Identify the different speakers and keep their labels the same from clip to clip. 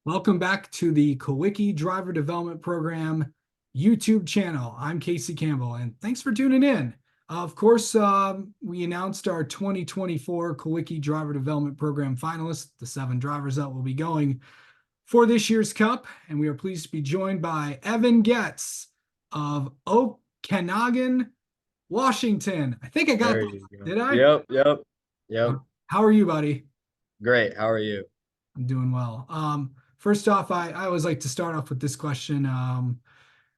Speaker 1: Welcome back to the Kulwicki Driver Development Program YouTube channel. I'm Casey Campbell, and thanks for tuning in. Of course, we announced our 2024 Kulwicki Driver Development Program finalists, the 7 drivers that will be going for this year's Cup, and we are pleased to be joined by Evan Goetz of Okanagan, Washington. I think I got
Speaker 2: There
Speaker 1: that.
Speaker 2: you go.
Speaker 1: Did I?
Speaker 2: Yep.
Speaker 1: How are you, buddy?
Speaker 2: Great. How are you?
Speaker 1: I'm doing well. First off, I always like to start off with this question.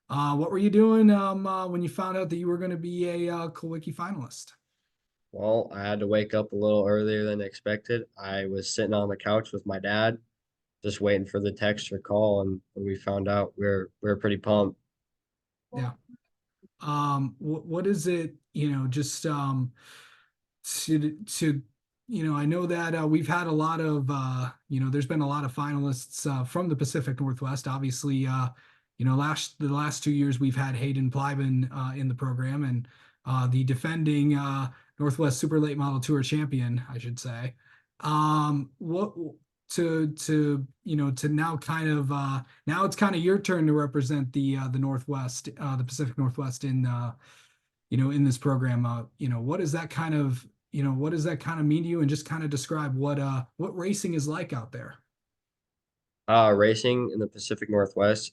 Speaker 1: What were you doing when you found out that you were going to be a Kulwicki finalist?
Speaker 2: Well, I had to wake up a little earlier than expected. I was sitting on the couch with my dad, just waiting for the text or call, and when we found out, we are pretty pumped.
Speaker 1: Yeah. What is it, just to I know that we've had a lot of there's been a lot of finalists from the Pacific Northwest. Obviously, the last 2 years we've had Hayden Plyben in the program and the defending Northwest Super Late Model Tour champion, I should say. What to now kind of now it's kind of your turn to represent the Northwest, the Pacific Northwest in in this program. What does that kind of what does that kind of mean to you, and just kind of describe what racing is like out there?
Speaker 2: Racing in the Pacific Northwest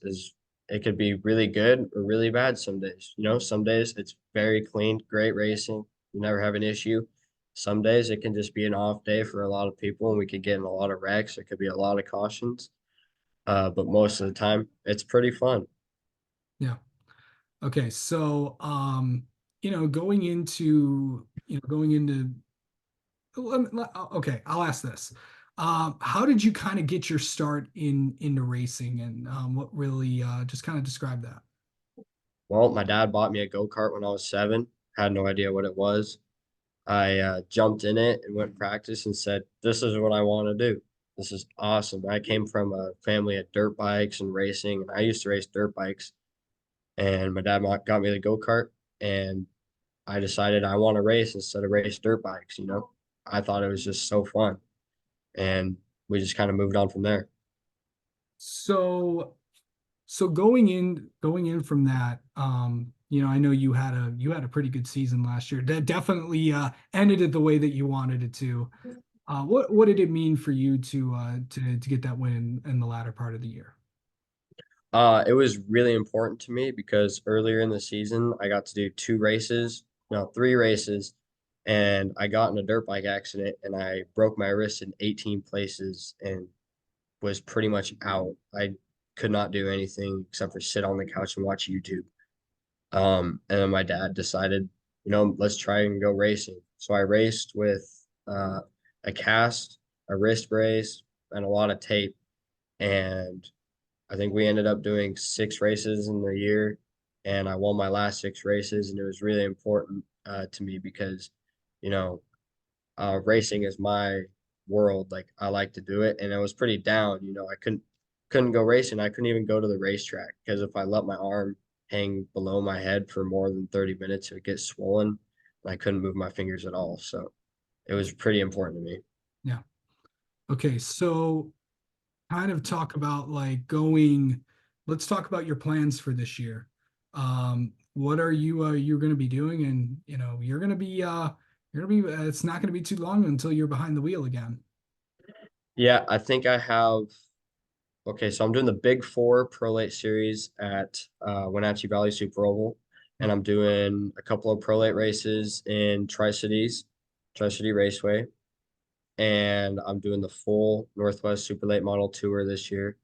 Speaker 2: it could be really good or really bad some days. Some days it's very clean, great racing. You never have an issue. Some days it can just be an off day for a lot of people, and we could get in a lot of wrecks. There could be a lot of cautions. But most of the time, it's pretty fun.
Speaker 1: Yeah. Okay. So, going into, going into, okay, I'll ask this. How did you kind of get your start into racing, and what really just kind of describe that?
Speaker 2: Well, my dad bought me a go-kart when I was 7. Had no idea what it was. I jumped in it and went practice and said, "This is what I want to do. This is awesome." I came from a family of dirt bikes and racing, and I used to race dirt bikes. And my dad got me the go-kart, and I decided I want to race instead of race dirt bikes. I thought it was just so fun, and we just kind of moved on from there.
Speaker 1: So, going in from that, I know you had a pretty good season last year. That definitely ended it the way that you wanted it to. What did it mean for you to get that win in the latter part of the year?
Speaker 2: It was really important to me because earlier in the season, I got to do 2 races, no, 3 races, and I got in a dirt bike accident and I broke my wrist in 18 places and was pretty much out. I could not do anything except for sit on the couch and watch YouTube. And then my dad decided, let's try and go racing. So I raced with a cast, a wrist brace, and a lot of tape. And I think we ended up doing 6 races in the year, and I won my last 6 races, and it was really important to me because, you know, racing is my world. Like I like to do it, and I was pretty down. I couldn't go racing. I couldn't even go to the racetrack because if I let my arm hang below my head for more than 30 minutes, it would get swollen, and I couldn't move my fingers at all. So it was pretty important to me.
Speaker 1: Yeah. Okay. So kind of talk about like going. Let's talk about your plans for this year. What are you're going to be doing, and you're going to be. It's not going to be too long until you're behind the wheel again.
Speaker 2: Yeah, I think I have. Okay, so I'm doing the Big Four Pro Late Series at Wenatchee Valley Super Oval,
Speaker 1: Yeah.
Speaker 2: and I'm doing a couple of Pro Late races in Tri-City Raceway, and I'm doing the full Northwest Super Late Model Tour this year,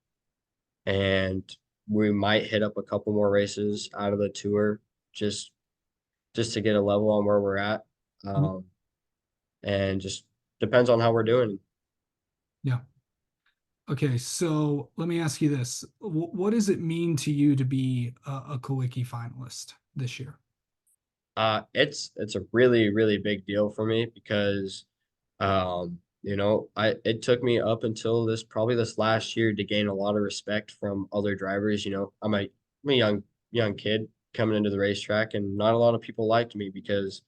Speaker 2: and we might hit up a couple more races out of the tour just just to get a level on where we're at,
Speaker 1: Mhm.
Speaker 2: um, and just depends on how we're doing.
Speaker 1: Yeah. Okay, so let me ask you this. What does it mean to you to be a Kulwicki finalist this year?
Speaker 2: It's a really big deal for me because I it took me up until this last year to gain a lot of respect from other drivers. I'm a young kid coming into the racetrack, and not a lot of people liked me because,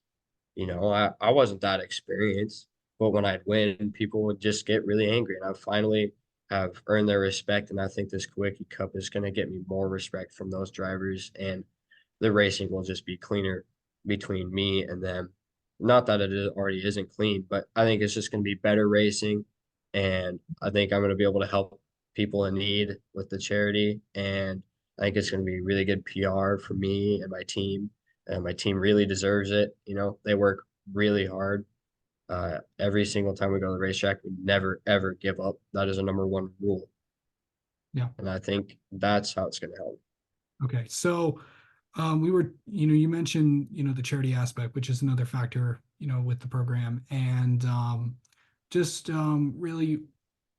Speaker 2: I wasn't that experienced. But when I'd win, people would just get really angry. And I finally have earned their respect, and I think this Kulwicki Cup is going to get me more respect from those drivers, and the racing will just be cleaner between me and them. Not that already isn't clean, but I think it's just going to be better racing, and I think I'm going to be able to help people in need with the charity, and I think it's going to be really good PR for me and my team. And my team really deserves it. You know, they work really hard. Every single time we go to the racetrack, we never ever give up. That is a number one rule,
Speaker 1: Yeah.
Speaker 2: and I think that's how it's going to help.
Speaker 1: Okay. So we were, you mentioned, the charity aspect, which is another factor, with the program. And just really,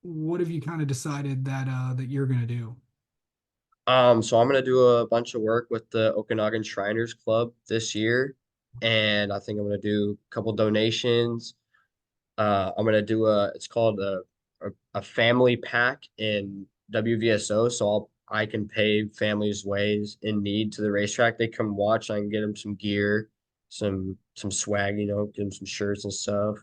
Speaker 1: what have you kind of decided that you're going to do?
Speaker 2: So I'm gonna do a bunch of work with the Okanagan Shriners Club this year, and I think I'm gonna do a couple donations. I'm gonna do it's called a family pack in WVSO, so I can pay families ways in need to the racetrack. They come watch, I can get them some gear, some swag, get them some shirts and stuff,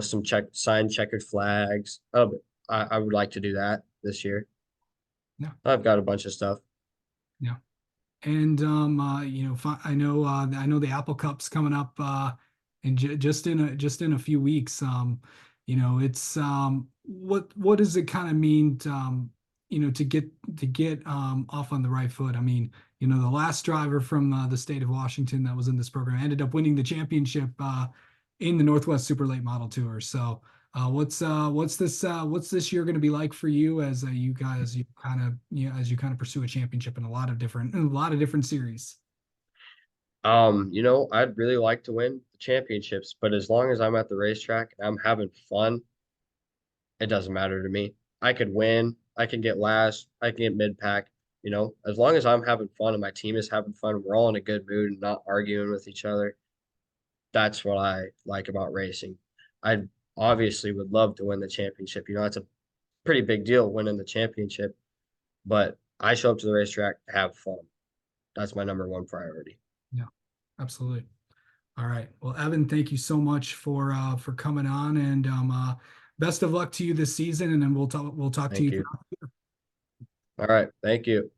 Speaker 2: some signed checkered flags. I would like to do that this year.
Speaker 1: Yeah.
Speaker 2: I've got a bunch of stuff.
Speaker 1: Yeah. And I know the Apple Cup's coming up and just in a few weeks. It's what does it kind of mean to get off on the right foot? I mean, the last driver from the state of Washington that was in this program ended up winning the championship in the Northwest Super Late Model Tour. So what's this year going to be like for you as you kind of pursue a championship in a lot of different series?
Speaker 2: I'd really like to win the championships, but as long as I'm at the racetrack and I'm having fun, it doesn't matter to me. I could win, I can get last, I can get mid pack, as long as I'm having fun and my team is having fun, we're all in a good mood and not arguing with each other. That's what I like about racing. I obviously would love to win the championship. It's a pretty big deal winning the championship, but I show up to the racetrack to have fun. That's my number one priority.
Speaker 1: Yeah, absolutely. All right. Well, Evan, thank you so much for coming on, and best of luck to you this season. And then we'll talk to
Speaker 2: Thank
Speaker 1: you
Speaker 2: you.
Speaker 1: throughout.
Speaker 2: All right. Thank you.